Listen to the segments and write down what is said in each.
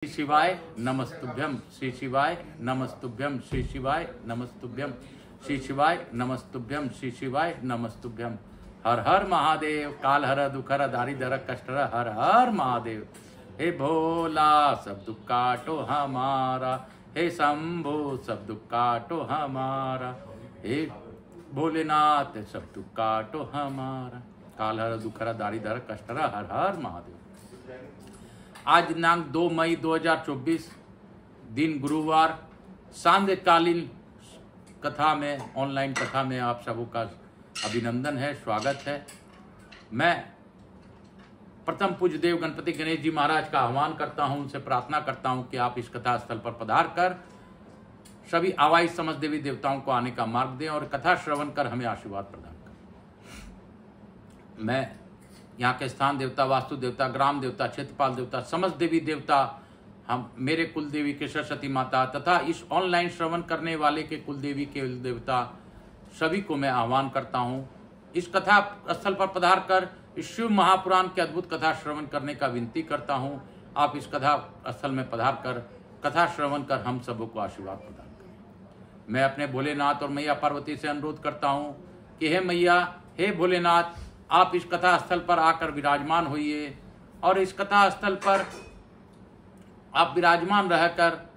श्री शिवाय नमस्तुभ्यम, श्री शिवाय नमस्तुभ्यम, श्री शिवाय नमस्तुभ्यम, श्री शिवाय नमस्तुभ्यम, श्री शिवाय नमस्तुभ्यम। हर हर महादेव, काल हर दुखर दारिद्र कष्ट हर हर महादेव। हे भोला सब दुख काटो हमारा, हे शंभो सब दुख काटो हमारा, हे भोलेनाथ सब दुख काटो हमारा। काल हर दुखर दारिद्र कष्ट हर हर महादेव। आज दिनांक 2 मई 2024 दिन गुरुवार सांध्यकालीन कथा में, ऑनलाइन कथा में आप सबों का अभिनंदन है, स्वागत है। मैं प्रथम पूज्य देव गणपति गणेश जी महाराज का आह्वान करता हूं, उनसे प्रार्थना करता हूं कि आप इस कथा स्थल पर पधार कर सभी आवाई समस्त देवी देवताओं को आने का मार्ग दें और कथा श्रवण कर हमें आशीर्वाद प्रदान करें। मैं यहाँ के स्थान देवता, वास्तु देवता, ग्राम देवता, क्षेत्रपाल देवता, समस्त देवी देवता, हम मेरे कुल देवी के सरस्वती माता तथा इस ऑनलाइन श्रवण करने वाले के कुल देवी के देवता सभी को मैं आह्वान करता हूँ इस कथा स्थल पर पधार कर इस शिव महापुराण के अद्भुत कथा श्रवण करने का विनती करता हूँ। आप इस कथा स्थल में पधार कर कथा श्रवण कर हम सबों को आशीर्वाद प्रदान करें। मैं अपने भोलेनाथ और मैया पार्वती से अनुरोध करता हूँ कि हे मैया, हे भोलेनाथ, आप इस कथा स्थल पर आकर विराजमान होइए और इस कथा स्थल पर आप विराजमान रहकर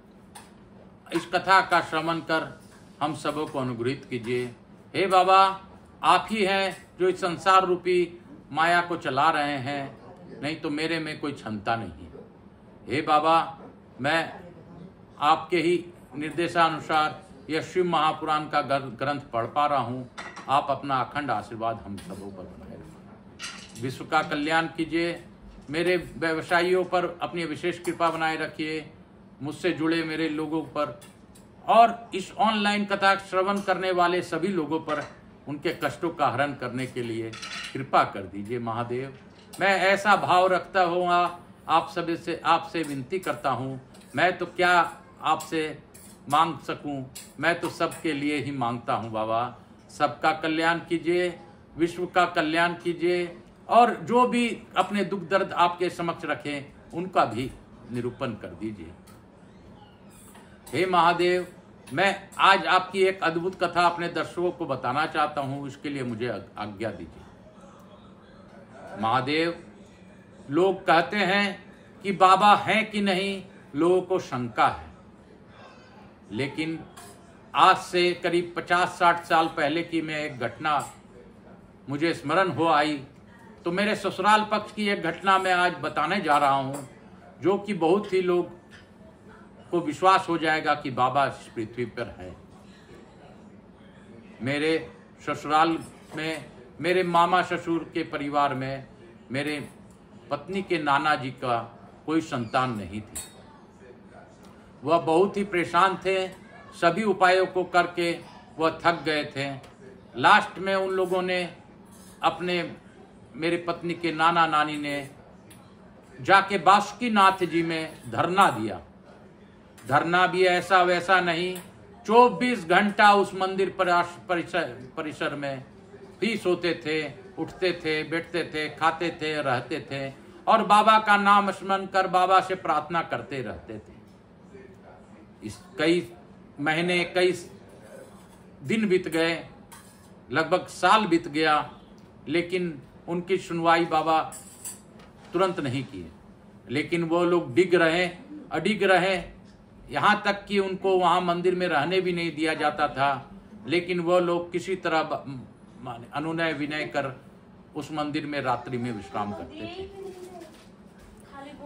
इस कथा का श्रवण कर हम सबों को अनुग्रहित कीजिए। हे बाबा, आप ही हैं जो इस संसार रूपी माया को चला रहे हैं, नहीं तो मेरे में कोई क्षमता नहीं है। हे बाबा, मैं आपके ही निर्देशानुसार यह शिव महापुराण का ग्रंथ पढ़ पा रहा हूँ। आप अपना अखंड आशीर्वाद हम सबों पर बनाए रखिए। विश्व का कल्याण कीजिए। मेरे व्यवसायियों पर अपनी विशेष कृपा बनाए रखिए, मुझसे जुड़े मेरे लोगों पर और इस ऑनलाइन कथा श्रवण करने वाले सभी लोगों पर उनके कष्टों का हरण करने के लिए कृपा कर दीजिए महादेव। मैं ऐसा भाव रखता हुआ आपसे विनती करता हूँ। मैं तो क्या आपसे मांग सकूं, मैं तो सबके लिए ही मांगता हूं बाबा। सबका कल्याण कीजिए, विश्व का कल्याण कीजिए और जो भी अपने दुख दर्द आपके समक्ष रखें उनका भी निरूपण कर दीजिए। हे महादेव, मैं आज आपकी एक अद्भुत कथा अपने दर्शकों को बताना चाहता हूं, इसके लिए मुझे आज्ञा दीजिए। महादेव, लोग कहते हैं कि बाबा हैं कि नहीं, लोगों को शंका है, लेकिन आज से करीब 50-60 साल पहले की मैं एक घटना मुझे स्मरण हो आई, तो मेरे ससुराल पक्ष की एक घटना मैं आज बताने जा रहा हूं, जो कि बहुत ही लोग को विश्वास हो जाएगा कि बाबा इस पृथ्वी पर है। मेरे ससुराल में, मेरे मामा ससुर के परिवार में मेरे पत्नी के नाना जी का कोई संतान नहीं थी। वह बहुत ही परेशान थे, सभी उपायों को करके वह थक गए थे। लास्ट में उन लोगों ने मेरे पत्नी के नाना नानी ने जाके बासुकीनाथ जी में धरना दिया। धरना भी ऐसा वैसा नहीं, 24 घंटा उस मंदिर परिसर में ही सोते थे, उठते थे, बैठते थे, खाते थे, रहते थे और बाबा का नाम स्मरण कर बाबा से प्रार्थना करते रहते थे। इस कई महीने, कई दिन बीत गए, लगभग साल बीत गया, लेकिन उनकी सुनवाई बाबा तुरंत नहीं किए। लेकिन वो लोग अडिग रहे, यहाँ तक कि उनको वहाँ मंदिर में रहने भी नहीं दिया जाता था। लेकिन वो लोग किसी तरह अनुनय विनय कर उस मंदिर में रात्रि में विश्राम करते थे।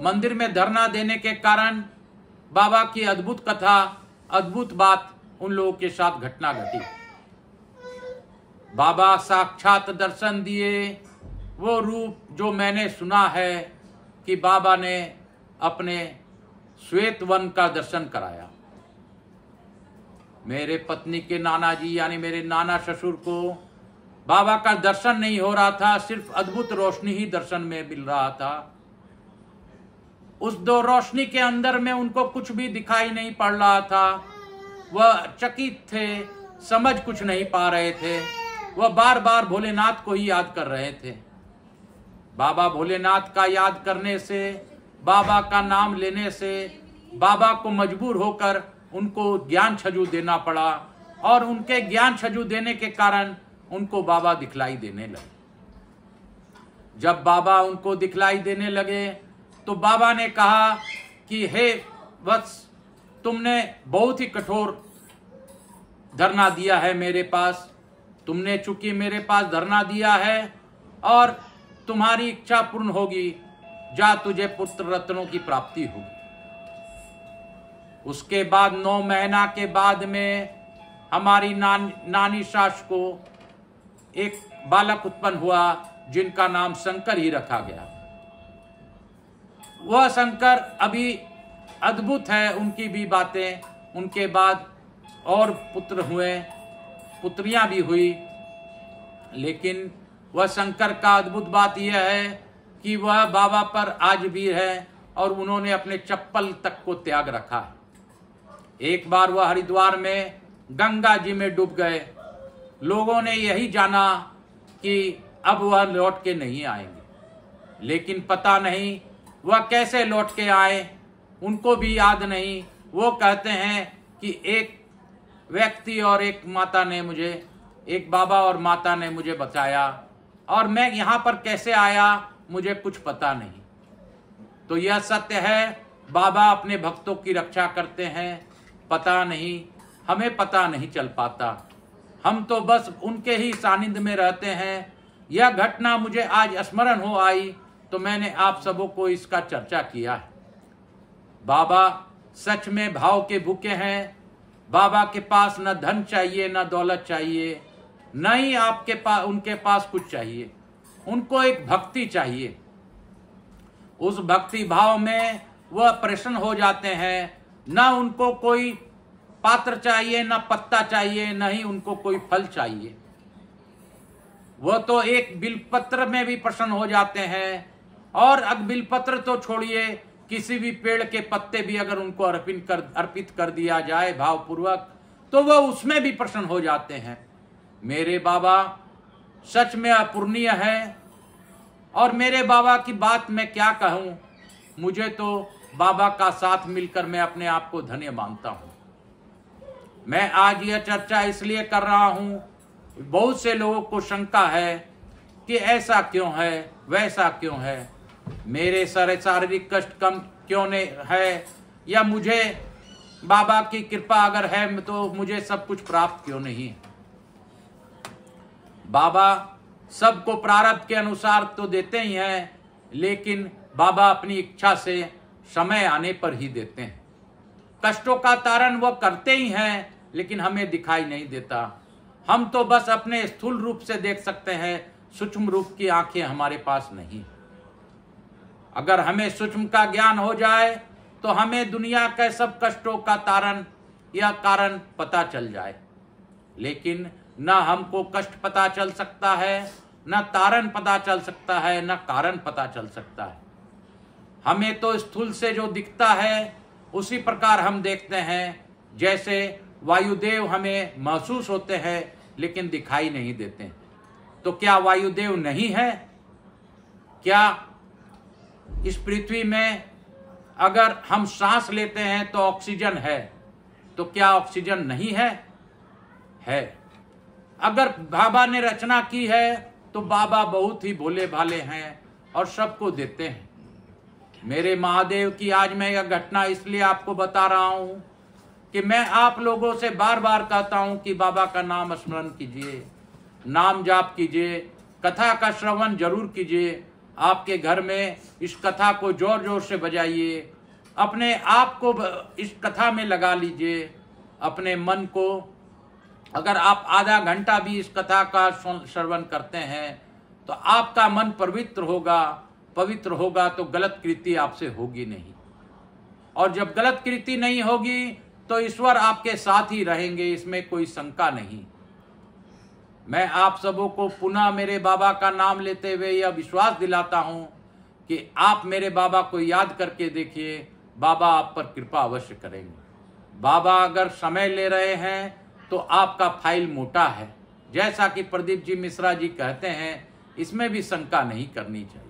मंदिर में धरना देने के कारण बाबा की अद्भुत कथा, अद्भुत बात उन लोगों के साथ घटना घटी। बाबा साक्षात दर्शन दिए, वो रूप जो मैंने सुना है कि बाबा ने अपने श्वेत वन का दर्शन कराया। मेरे पत्नी के नाना जी यानी मेरे नाना ससुर को बाबा का दर्शन नहीं हो रहा था, सिर्फ अद्भुत रोशनी ही दर्शन में मिल रहा था। उस दो रोशनी के अंदर में उनको कुछ भी दिखाई नहीं पड़ रहा था। वह चकित थे, समझ कुछ नहीं पा रहे थे। वह बार बार भोलेनाथ को ही याद कर रहे थे। बाबा भोलेनाथ का याद करने से, बाबा का नाम लेने से बाबा को मजबूर होकर उनको ज्ञान छजू देना पड़ा, और उनके ज्ञान छजू देने के कारण उनको बाबा दिखलाई देने लगे। जब बाबा उनको दिखलाई देने लगे तो बाबा ने कहा कि हे वत्स, तुमने बहुत ही कठोर धरना दिया है मेरे पास, तुमने चूंकि मेरे पास धरना दिया है और तुम्हारी इच्छा पूर्ण होगी, जा तुझे पुत्र रत्नों की प्राप्ति होगी। उसके बाद 9 महीना के बाद में हमारी नानी सास को एक बालक उत्पन्न हुआ जिनका नाम शंकर ही रखा गया। वह शंकर अभी अद्भुत है, उनकी भी बातें। उनके बाद और पुत्र हुए, पुत्रियां भी हुई, लेकिन वह शंकर का अद्भुत बात यह है कि वह बाबा पर आज भी है और उन्होंने अपने चप्पल तक को त्याग रखा है। एक बार वह हरिद्वार में गंगा जी में डूब गए। लोगों ने यही जाना कि अब वह लौट के नहीं आएंगे, लेकिन पता नहीं वह कैसे लौट के आए, उनको भी याद नहीं। वो कहते हैं कि एक व्यक्ति और एक माता ने मुझे, एक बाबा और माता ने मुझे बचाया, और मैं यहाँ पर कैसे आया मुझे कुछ पता नहीं। तो यह सत्य है, बाबा अपने भक्तों की रक्षा करते हैं। पता नहीं, हमें पता नहीं चल पाता, हम तो बस उनके ही सानिध्य में रहते हैं। यह घटना मुझे आज स्मरण हो आई तो मैंने आप सबों को इसका चर्चा किया है। बाबा सच में भाव के भूखे हैं। बाबा के पास न धन चाहिए, न दौलत चाहिए, न ही आपके पास, उनके पास कुछ चाहिए। उनको एक भक्ति चाहिए। उस भक्ति भाव में वह प्रसन्न हो जाते हैं। न उनको कोई पात्र चाहिए, न पत्ता चाहिए, न ही उनको कोई फल चाहिए। वह तो एक बिलपत्र में भी प्रसन्न हो जाते हैं, और बिलपत्र तो छोड़िए, किसी भी पेड़ के पत्ते भी अगर उनको अर्पित कर दिया जाए भावपूर्वक, तो वह उसमें भी प्रसन्न हो जाते हैं। मेरे बाबा सच में अपूर्णीय है, और मेरे बाबा की बात मैं क्या कहूं। मुझे तो बाबा का साथ मिलकर मैं अपने आप को धन्य मानता हूं। मैं आज यह चर्चा इसलिए कर रहा हूं, बहुत से लोगों को शंका है कि ऐसा क्यों है, वैसा क्यों है, मेरे सारे शारीरिक कष्ट कम क्यों नहीं है, या मुझे बाबा की कृपा अगर है तो मुझे सब कुछ प्राप्त क्यों नहीं। बाबा सबको प्रारब्ध के अनुसार तो देते ही हैं, लेकिन बाबा अपनी इच्छा से समय आने पर ही देते हैं। कष्टों का तारण वह करते ही हैं, लेकिन हमें दिखाई नहीं देता। हम तो बस अपने स्थूल रूप से देख सकते हैं, सूक्ष्म रूप की आंखें हमारे पास नहीं। अगर हमें सूक्ष्म का ज्ञान हो जाए तो हमें दुनिया के सब कष्टों का तारण या कारण पता चल जाए, लेकिन न हमको कष्ट पता चल सकता है, न तारण पता चल सकता है, न कारण पता चल सकता है। हमें तो स्थूल से जो दिखता है उसी प्रकार हम देखते हैं। जैसे वायुदेव हमें महसूस होते हैं लेकिन दिखाई नहीं देते। तो क्या वायुदेव नहीं है? क्या इस पृथ्वी में अगर हम सांस लेते हैं तो ऑक्सीजन है, तो क्या ऑक्सीजन नहीं है? है। अगर बाबा ने रचना की है तो बाबा बहुत ही भोले भाले हैं और सबको देते हैं। मेरे महादेव की आज मैं यह घटना इसलिए आपको बता रहा हूं कि मैं आप लोगों से बार बार कहता हूं कि बाबा का नाम स्मरण कीजिए, नाम जाप कीजिए, कथा का श्रवण जरूर कीजिए। आपके घर में इस कथा को जोर जोर से बजाइए, अपने आप को इस कथा में लगा लीजिए, अपने मन को। अगर आप आधा घंटा भी इस कथा का श्रवण करते हैं तो आपका मन पवित्र होगा। पवित्र होगा तो गलत कृति आपसे होगी नहीं, और जब गलत कृति नहीं होगी तो ईश्वर आपके साथ ही रहेंगे, इसमें कोई शंका नहीं। मैं आप सबों को पुनः मेरे बाबा का नाम लेते हुए यह विश्वास दिलाता हूं कि आप मेरे बाबा को याद करके देखिए, बाबा आप पर कृपा अवश्य करेंगे। बाबा अगर समय ले रहे हैं तो आपका फाइल मोटा है, जैसा कि प्रदीप जी मिश्रा जी कहते हैं, इसमें भी शंका नहीं करनी चाहिए।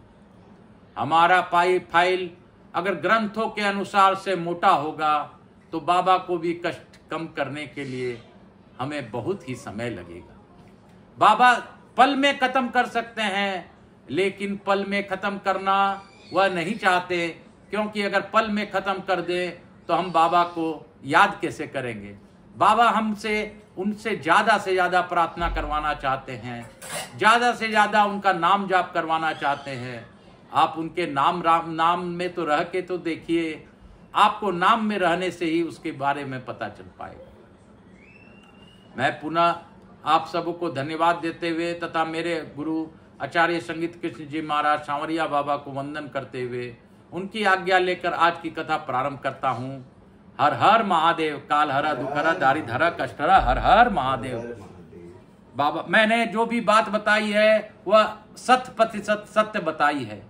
हमारा फाइल अगर ग्रंथों के अनुसार से मोटा होगा तो बाबा को भी कष्ट कम करने के लिए हमें बहुत ही समय लगेगा। बाबा पल में खत्म कर सकते हैं, लेकिन पल में खत्म करना वह नहीं चाहते, क्योंकि अगर पल में खत्म कर दे तो हम बाबा को याद कैसे करेंगे। बाबा हमसे उनसे ज़्यादा से ज़्यादा प्रार्थना करवाना चाहते हैं, ज़्यादा से ज़्यादा उनका नाम जाप करवाना चाहते हैं। आप उनके नाम में तो रह के तो देखिए, आपको नाम में रहने से ही उसके बारे में पता चल पाएगा। मैं पुनः आप सबको धन्यवाद देते हुए तथा मेरे गुरु आचार्य संगीत कृष्ण जी महाराज सांवरिया बाबा को वंदन करते हुए उनकी आज्ञा लेकर आज की कथा प्रारंभ करता हूँ। हर हर महादेव। काल हरा दुखहरा दारिद हरा कष्ट हरा, हर हर महादेव। बाबा मैंने जो भी बात बताई है वह 100% सत्य बताई है।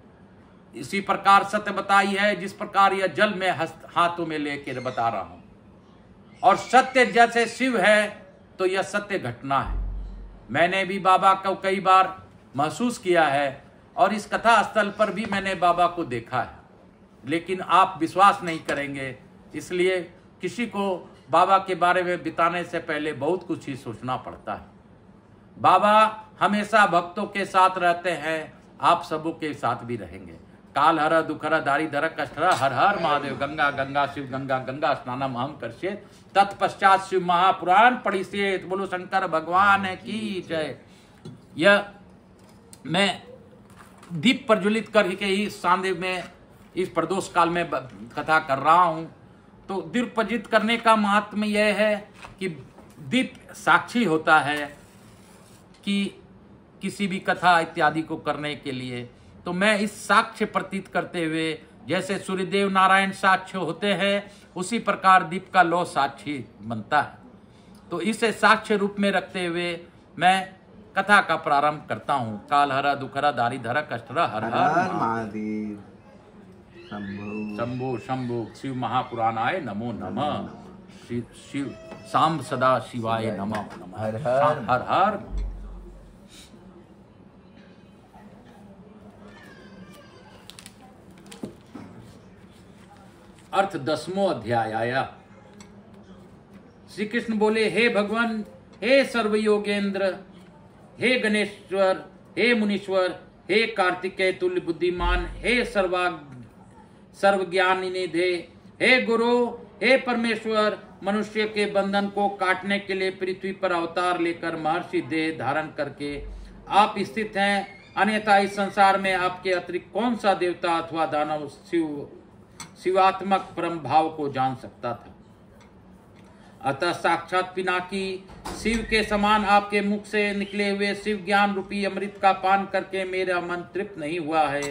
इसी प्रकार सत्य बताई है जिस प्रकार यह जल में हाथों में लेकर बता रहा हूं। और सत्य जैसे शिव है तो यह सत्य घटना है। मैंने भी बाबा को कई बार महसूस किया है और इस कथा स्थल पर भी मैंने बाबा को देखा है, लेकिन आप विश्वास नहीं करेंगे। इसलिए किसी को बाबा के बारे में बताने से पहले बहुत कुछ ही सोचना पड़ता है। बाबा हमेशा भक्तों के साथ रहते हैं, आप सबों के साथ भी रहेंगे। काल हरा दुखहरा दारिद हरा कष्ट हरा, हर हर महादेव। गंगा गंगा शिव गंगा गंगा स्नानम हम करशेत, तत्पश्चात शिव महापुराण पढ़िसेत। बोलो शंकर भगवान की जय। यह मैं दीप प्रज्वलित करके ही सांदे में इस प्रदोष काल में कथा कर रहा हूं। तो दीप प्रज्वलित करने का महात्म यह है कि दीप साक्षी होता है कि किसी भी कथा इत्यादि को करने के लिए। तो मैं इस साक्ष्य प्रतीत करते हुए, जैसे सूर्यदेव नारायण साक्ष्य होते हैं, उसी प्रकार दीप का लौ साक्षी बनता है। तो इसे साक्ष्य रूप में रखते हुए मैं कथा का प्रारंभ करता हूँ। काल हरा दुखहरा दारिद हरा कष्ट हरा, हर हर महादेव। शंभु शंभु शिव महापुराणाय नमो नमः। शिव सांब सदा शिवाय नमः नमः। हर हर हर हर। अर्थ 10वां अध्याय आया। श्री कृष्ण बोले, हे भगवान, हे सर्वयोगेंद्र, हे गणेश्वर, हे मुनीश्वर, हे कार्तिकेय तुल्य बुद्धिमान, हे सर्वज्ञानी निधे, हे गुरु, हे परमेश्वर, मनुष्य के बंधन को काटने के लिए पृथ्वी पर अवतार लेकर महर्षि देह धारण करके आप स्थित हैं। अन्यथा इस संसार में आपके अतिरिक्त कौन सा देवता अथवा दानव शिवात्मक परम भाव को जान सकता था। अतः साक्षात पिनाकी शिव के समान आपके मुख से निकले हुए शिव ज्ञान रूपी अमृत का पान करके मेरा मन तृप्त नहीं हुआ है।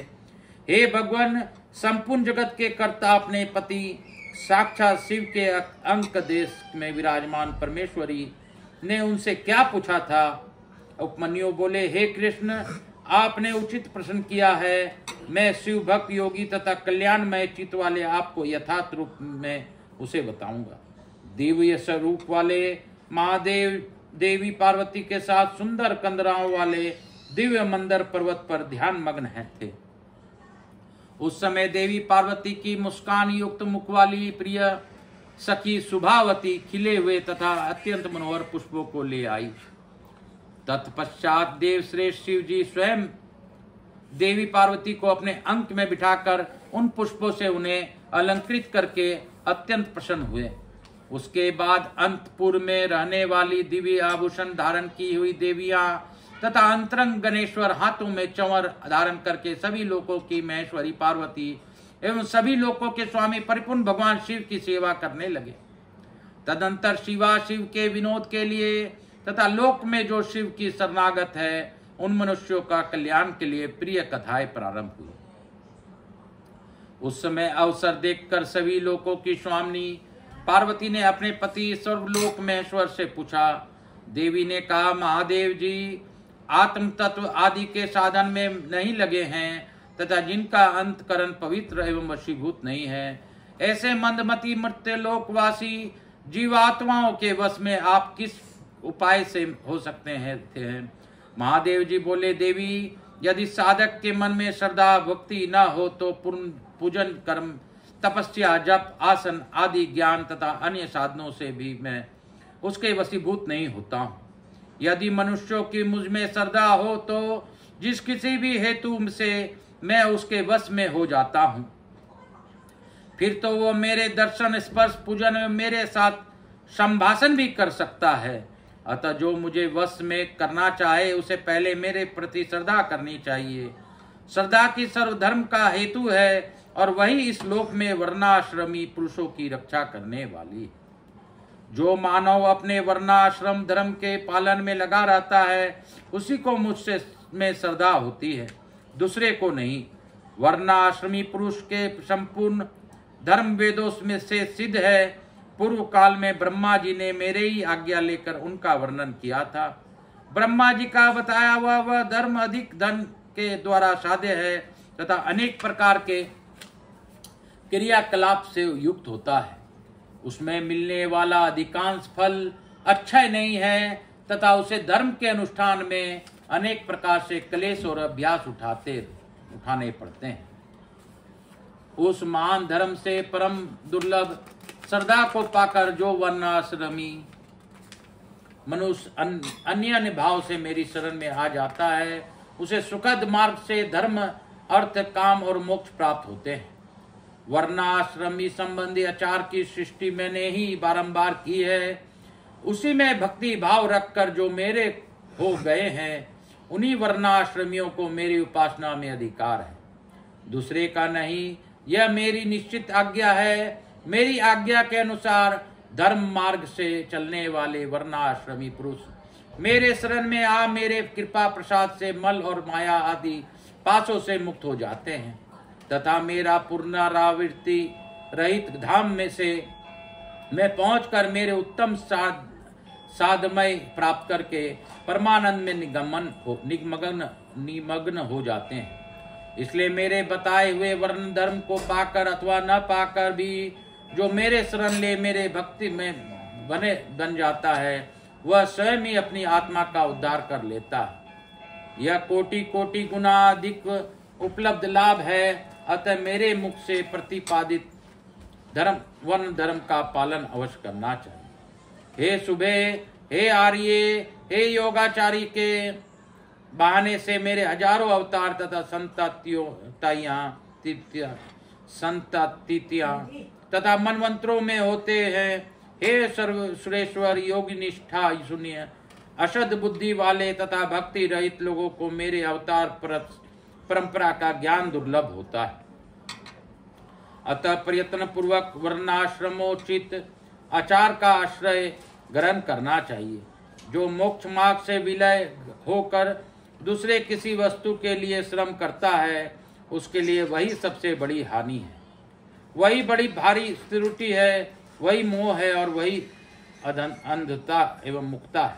हे भगवान, संपूर्ण जगत के कर्ता अपने पति साक्षात शिव के अंक देश में विराजमान परमेश्वरी ने उनसे क्या पूछा था। उपमन्यु बोले, हे कृष्ण, आपने उचित प्रश्न किया है। मैं शिव भक्त योगी तथा कल्याणमय चित्त वाले आपको यथार्थ रूप में उसे बताऊंगा। दिव्य स्वरूप वाले महादेव देवी पार्वती के साथ सुंदर कंदराओं वाले दिव्य मंदिर पर्वत पर ध्यान मग्न थे। उस समय देवी पार्वती की मुस्कान युक्त मुख वाली प्रिय सखी सुभावती खिले हुए तथा अत्यंत मनोहर पुष्पों को ले आई। तत्पश्चात देव श्रेष्ठ शिव जी स्वयं देवी पार्वती को अपने अंक में बिठाकर उन पुष्पों से उन्हें अलंकृत करके अत्यंत प्रसन्न हुए। उसके बाद अंतपुर में रहने वाली दिव्य आभूषण धारण की हुई देवियां तथा अंतरंग गणेश्वर हाथों में चंवर धारण करके सभी लोकों की महेश्वरी पार्वती एवं सभी लोकों के स्वामी परिपूर्ण भगवान शिव की सेवा करने लगे। तदंतर शिवा शिव के विनोद के लिए तथा लोक में जो शिव की शरणागत है उन मनुष्यों का कल्याण के लिए प्रिय कथाएं प्रारंभ हुई। उस समय अवसर देखकर सभी लोकों की स्वामिनी पार्वती ने अपने पति सर्वलोक महेश्वर से पूछा। देवी ने कहा, महादेव जी आत्म तत्व आदि के साधन में नहीं लगे हैं तथा जिनका अंतकरण पवित्र एवं वशीभूत नहीं है, ऐसे मंदमती मर्त्य लोकवासी जीवात्माओं के वश में आप किस उपाय से हो सकते हैं। महादेव जी बोले, देवी, यदि साधक के मन में श्रद्धा भक्ति न हो तो पूजन कर्म तपस्या, जप, आसन आदि ज्ञान तथा अन्य साधनों से भी मैं उसके वशीभूत नहीं होता हूँ। यदि मनुष्यों की मुझ में श्रद्धा हो तो जिस किसी भी हेतु से मैं उसके वश में हो जाता हूँ, फिर तो वो मेरे दर्शन, स्पर्श, पूजन में मेरे साथ संभाषण भी कर सकता है। अतः जो मुझे वश में करना चाहे उसे पहले मेरे प्रति श्रद्धा करनी चाहिए। श्रद्धा की सर्वधर्म का हेतु है और वही इस लोक में वर्णाश्रमी पुरुषों की रक्षा करने वाली है। जो मानव अपने वर्णाश्रम धर्म के पालन में लगा रहता है उसी को मुझसे में श्रद्धा होती है, दूसरे को नहीं। वर्णाश्रमी पुरुष के संपूर्ण धर्म वेदों में से सिद्ध है। पूर्व काल में ब्रह्मा जी ने मेरे ही आज्ञा लेकर उनका वर्णन किया था। ब्रह्मा जी का बताया हुआ वह धर्म अधिक धन के द्वारा साध्य है तथा अनेक प्रकार के क्रियाकलाप से युक्त होता है। उसमें मिलने वाला अधिकांश फल अक्षय नहीं है तथा उसे धर्म के अनुष्ठान में अनेक प्रकार से क्लेश और अभ्यास उठाने पड़ते हैं। उस महान धर्म से परम दुर्लभ श्रद्धा को पाकर जो वर्णाश्रमी मनुष्य अन्य भाव से मेरी शरण में आ जाता है उसे सुखद मार्ग से धर्म, अर्थ, काम और मोक्ष प्राप्त होते हैं। वर्णाश्रमी संबंधी आचार की सृष्टि मैंने ही बारंबार की है। उसी में भक्ति भाव रखकर जो मेरे हो गए हैं उन्हीं वर्णाश्रमियों को मेरी उपासना में अधिकार है, दूसरे का नहीं। यह मेरी निश्चित आज्ञा है। मेरी आज्ञा के अनुसार धर्म मार्ग से चलने वाले वर्णाश्रमी पुरुष मेरे शरण में आ मेरे कृपा प्रसाद से मल और माया आदि पासों से मुक्त हो जाते हैं तथा मेरा पुनरावृत्ति रहित धाम में से मैं पहुंचकर मेरे उत्तम साधमय प्राप्त करके परमानंद में निमग्न हो जाते हैं। इसलिए मेरे बताए हुए वर्ण धर्म को पाकर अथवा न पाकर भी जो मेरे शरण ले मेरे भक्ति में बन जाता है वह स्वयं ही अपनी आत्मा का उद्धार कर लेता है। यह कोटि कोटि गुना अधिक उपलब्ध लाभ है। अतः मेरे मुख से प्रतिपादित वर्ण धर्म का पालन अवश्य करना चाहिए। हे सुबह, हे आर्य, हे योगाचारी के बहाने से मेरे हजारों अवतार तथा संततियां तथा मनवंतरों में होते हैं। हे सर्वश्रेष्ठवर, योगी निष्ठा शून्य, अशुद्ध बुद्धि वाले तथा भक्ति रहित लोगों को मेरे अवतार परंपरा का ज्ञान दुर्लभ होता है। अतः प्रयत्न पूर्वक वर्णाश्रमोचित आचार का आश्रय ग्रहण करना चाहिए। जो मोक्ष मार्ग से विलय होकर दूसरे किसी वस्तु के लिए श्रम करता है उसके लिए वही सबसे बड़ी हानि है, वही बड़ी भारी त्रुटि है, वही मोह है और वही अंधता एवं मुक्ता है।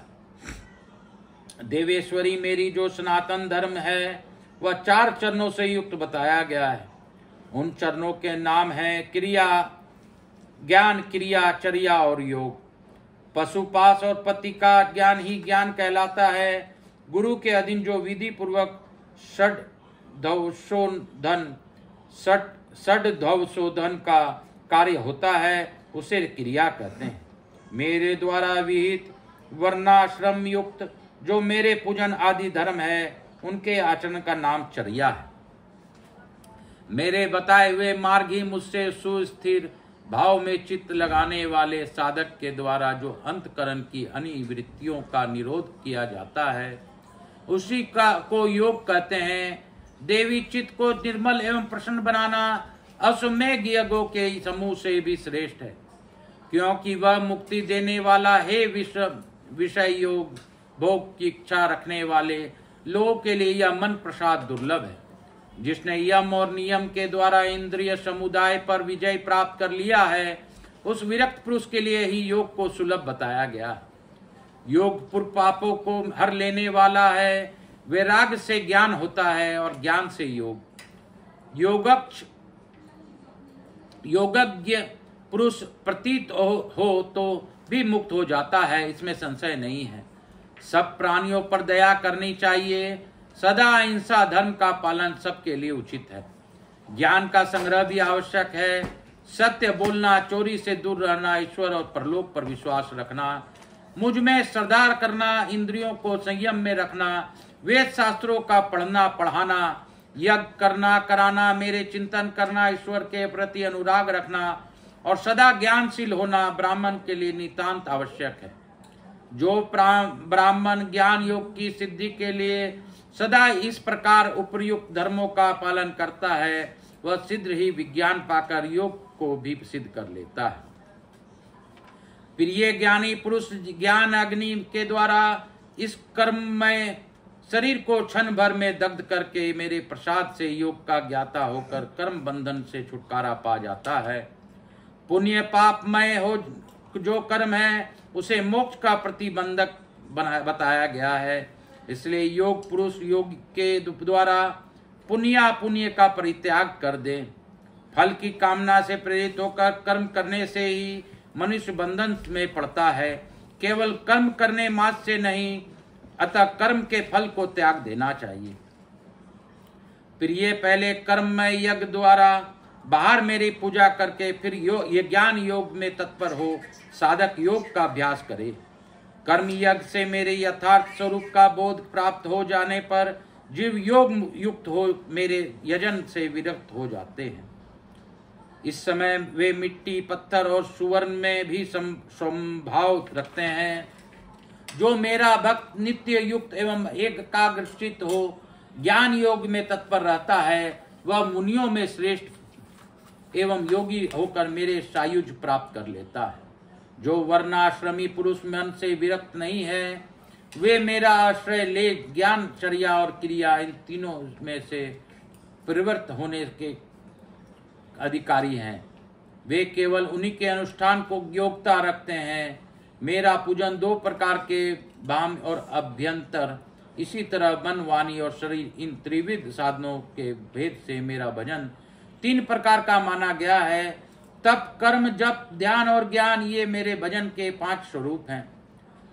देवेश्वरी, मेरी जो सनातन धर्म है वह 4 चरणों से युक्त बताया गया है। उन चरणों के नाम हैं क्रिया, ज्ञान, क्रिया, चर्या और योग। पशुपास और पति का ज्ञान ही ज्ञान कहलाता है। गुरु के अधीन जो विधि पूर्वक षड्धवशोधन का कार्य होता है उसे क्रिया कहते हैं। मेरे द्वारा विहित वर्णाश्रम युक्त जो मेरे पूजन आदि धर्म है उनके आचरण का नाम चर्या है। मेरे बताए हुए मार्ग ही मुझसे सुस्थिर भाव में चित्त लगाने वाले साधक के द्वारा जो अंतकरण की अनिवृत्तियों का निरोध किया जाता है उसी को योग कहते हैं। देवी चित्त को निर्मल एवं प्रसन्न बनाना अश्वमेध यज्ञों के समूह से भी श्रेष्ठ है, क्योंकि वह मुक्ति देने वाला है। विषय योग भोग की इच्छा रखने वाले लोगों के लिए यह मन प्रसाद दुर्लभ है। जिसने यम और नियम के द्वारा इंद्रिय समुदाय पर विजय प्राप्त कर लिया है उस विरक्त पुरुष के लिए ही योग को सुलभ बताया गया। योग पूर्व पापों को हर लेने वाला है। वैराग्य से ज्ञान होता है और ज्ञान से योग। योगज्ञ पुरुष प्रतीत हो तो भी मुक्त हो जाता है, इसमें संशय नहीं है। सब प्राणियों पर दया करनी चाहिए। सदा अहिंसा धर्म का पालन सबके लिए उचित है। ज्ञान का संग्रह भी आवश्यक है। सत्य बोलना, चोरी से दूर रहना, ईश्वर और परलोक पर विश्वास रखना, मुझ में श्रद्धा करना, इंद्रियों को संयम में रखना, वेद शास्त्रों का पढ़ना पढ़ाना, यज्ञ करना कराना, मेरे चिंतन करना, ईश्वर के प्रति अनुराग रखना और सदा ज्ञानशील होना ब्राह्मण के लिए नितांत आवश्यक है। जो ब्राह्मण ज्ञान योग की सिद्धि के लिए सदा इस प्रकार उपयुक्त धर्मों का पालन करता है, वह शीघ्र ही विज्ञान पाकर योग को भी सिद्ध कर लेता है। प्रिय ज्ञानी पुरुष ज्ञान अग्नि के द्वारा इस कर्म में शरीर को क्षण भर में दग्ध करके मेरे प्रसाद से योग का ज्ञाता होकर कर्म बंधन से छुटकारा पा जाता है। पुण्य पापमय हो जो कर्म है उसे मोक्ष का प्रतिबंधक बताया गया है। इसलिए योग पुरुष योग के द्वारा पुण्य का परित्याग कर दे। फल की कामना से प्रेरित होकर कर्म करने से ही मनुष्य बंधन में पड़ता है। केवल कर्म करने मात्र से नहीं, अतः कर्म के फल को त्याग देना चाहिए। प्रिय पहले कर्म में यज्ञ द्वारा बाहर मेरी पूजा करके फिर ये ज्ञान योग में तत्पर हो साधक योग का अभ्यास करे। कर्म यज्ञ से मेरे यथार्थ स्वरूप का बोध प्राप्त हो जाने पर जीव योग युक्त हो मेरे यजन से विरक्त हो जाते हैं। इस समय वे मिट्टी, पत्थर और सुवर्ण में भी समभाव रखते हैं। जो मेरा भक्त नित्य युक्त एवं एकाग्रचित्त हो ज्ञान योग में तत्पर रहता है, वह मुनियों में श्रेष्ठ एवं योगी होकर मेरे सायुज प्राप्त कर लेता है। जो वर्णाश्रमी पुरुष मन से विरक्त नहीं है, वे मेरा आश्रय ले ज्ञानचर्या और क्रिया इन तीनों में से परिवर्त होने के अधिकारी हैं। वे केवल उन्हीं के अनुष्ठान को योग्यता रखते हैं। मेरा पूजन दो प्रकार के बाम और अभ्यंतर, इसी तरह मन, वाणी और शरीर, इन त्रिविध साधनों के भेद से मेरा भजन तीन प्रकार का माना गया है। तप, कर्म, जप, ध्यान और ज्ञान ये मेरे भजन के 5 स्वरूप हैं।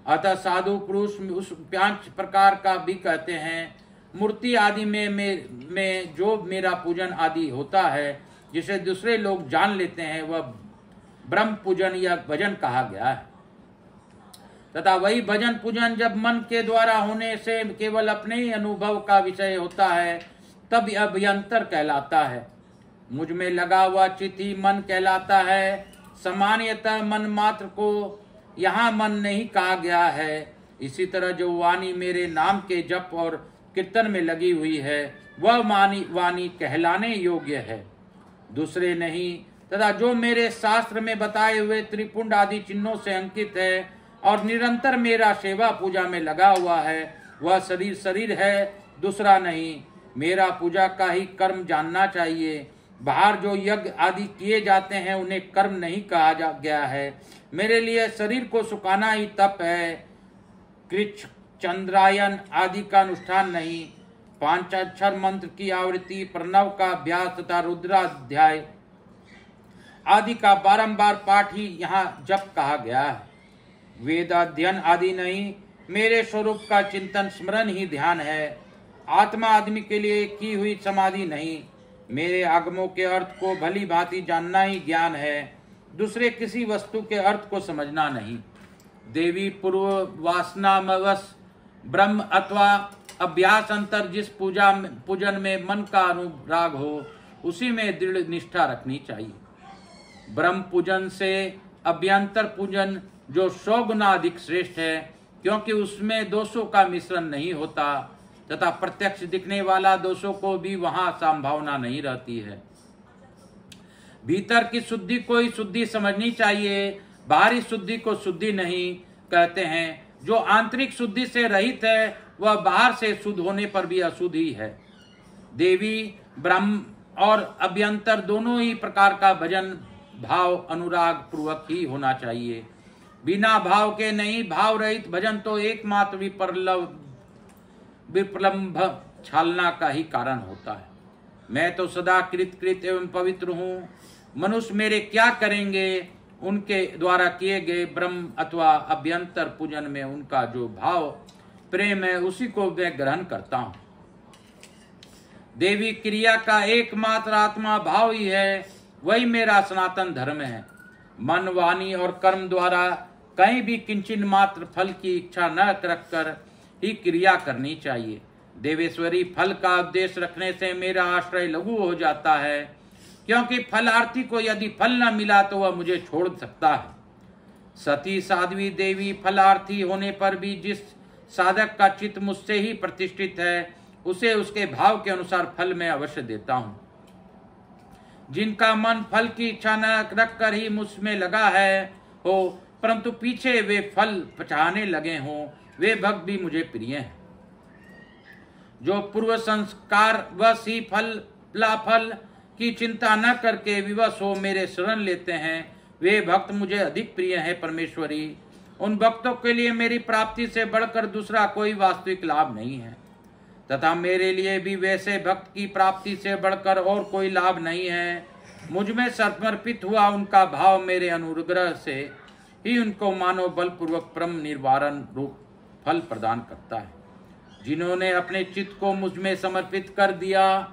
अतः साधु पुरुष उस 5 प्रकार का भी कहते हैं। मूर्ति आदि में जो मेरा पूजन आदि होता है, जिसे दूसरे लोग जान लेते हैं, वह ब्रह्म पूजन या भजन कहा गया है। तथा वही भजन पूजन जब मन के द्वारा होने से केवल अपने ही अनुभव का विषय होता है, तब अभ्यंतर कहलाता है। मुझ में लगा हुआ चित्त ही मन कहलाता है। सामान्यतः मन मात्र को यहाँ मन नहीं कहा गया है। इसी तरह जो वाणी मेरे नाम के जप और कीर्तन में लगी हुई है, वह वाणी कहलाने योग्य है, दूसरे नहीं। तथा जो मेरे शास्त्र में बताए हुए त्रिपुंड आदि चिन्हों से अंकित है और निरंतर मेरा सेवा पूजा में लगा हुआ है, वह शरीर है, दूसरा नहीं। मेरा पूजा का ही कर्म जानना चाहिए। बाहर जो यज्ञ आदि किए जाते हैं उन्हें कर्म नहीं कहा गया है। मेरे लिए शरीर को सुखाना ही तप है, कृच्छ, चंद्रायन आदि का अनुष्ठान नहीं। पांचाक्षर मंत्र की आवृत्ति, प्रणव का अभ्यास तथा रुद्राध्याय आदि का बारंबार पाठ ही यहाँ जप कहा गया है। वेद अध्ययन आदि नहीं, मेरे स्वरूप का चिंतन स्मरण ही ध्यान है। आत्मा आदमी के लिए की हुई समाधि नहीं। मेरे आगमों के अर्थ को भली भांति जानना ही ज्ञान है, दूसरे किसी वस्तु के अर्थ को समझना नहीं। देवी पूर्व वासनावश ब्रह्म अथवा अभ्यास अंतर जिस पूजन में मन का अनुराग हो, उसी में दृढ़ निष्ठा रखनी चाहिए। ब्रह्म पूजन से अभ्यंतर पूजन जो 100 गुना अधिक श्रेष्ठ है, क्योंकि उसमें दोषों का मिश्रण नहीं होता तथा प्रत्यक्ष दिखने वाला दोषों को भी वहां संभावना नहीं रहती है। भीतर की शुद्धि को ही शुद्धि समझनी चाहिए, बाहरी शुद्धि को शुद्धि नहीं कहते हैं। जो आंतरिक शुद्धि से रहित है, वह बाहर से शुद्ध होने पर भी अशुद्ध ही है। देवी, ब्रह्म और अभ्यंतर दोनों ही प्रकार का भजन भाव अनुराग पूर्वक ही होना चाहिए, बिना भाव के नहीं। भाव रहित भजन तो एकमात्र विप्रलंभ छालना का ही कारण होता है। मैं तो सदा कृत एवं पवित्र हूँ। मनुष्य मेरे क्या करेंगे? उनके द्वारा किए गए ब्रह्म अथवा अभ्यंतर पूजन में उनका जो भाव प्रेम है, उसी को मैं ग्रहण करता हूँ। देवी क्रिया का एकमात्र आत्मा भाव ही है, वही मेरा सनातन धर्म है। मन, वाणी और कर्म द्वारा कहीं भी किंचित मात्र फल की इच्छा न रखकर ही क्रिया करनी चाहिए। देवेश्वरी, फल का उद्देश्य रखने से मेरा आश्रय लघु हो जाता है, क्योंकि फलार्थी को यदि फल न मिला तो वह मुझे छोड़ सकता है। सती साध्वी देवी, फलार्थी होने पर भी जिस साधक का चित्त मुझसे ही प्रतिष्ठित है, उसे उसके भाव के अनुसार फल में अवश्य देता हूँ। जिनका मन फल की इच्छा न रखकर ही मुझमें लगा है हो, परंतु पीछे वे फल चाहने लगे हों, वे भक्त भी मुझे प्रिय हैं। जो पूर्व संस्कार वश ही फल की चिंता न करके विवश हो मेरे शरण लेते हैं, वे भक्त मुझे अधिक प्रिय हैं। परमेश्वरी, उन भक्तों के लिए मेरी प्राप्ति से बढ़कर दूसरा कोई वास्तविक लाभ नहीं है, तथा मेरे लिए भी वैसे भक्त की प्राप्ति से बढ़कर और कोई लाभ नहीं है। मुझ में समर्पित हुआ उनका भाव मेरे अनुग्रह से ही उनको मानव बलपूर्वक परम निवारण रूप फल प्रदान करता है। जिन्होंने अपने चित्त को मुझ में समर्पित कर दिया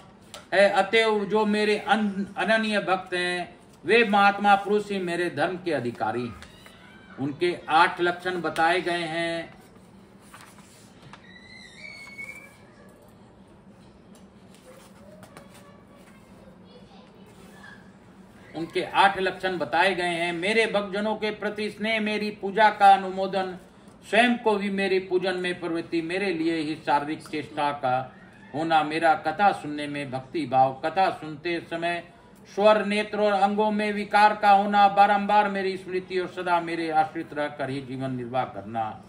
है, अतएव जो मेरे अनन्य भक्त हैं, वे महात्मा पुरुष ही मेरे धर्म के अधिकारी हैं। उनके 8 लक्षण बताए गए हैं। उनके 8 लक्षण बताए गए हैं। मेरे भक्तजनों के प्रति स्नेह, मेरी पूजा का अनुमोदन, स्वयं को भी मेरी पूजन में प्रवृत्ति, मेरे लिए ही शारीरिक चेष्टा का होना, मेरा कथा सुनने में भक्ति भाव, कथा सुनते समय स्वर, नेत्र और अंगों में विकार का होना, बारंबार मेरी स्मृति और सदा मेरे आश्रित रहकर ही जीवन निर्वाह करना,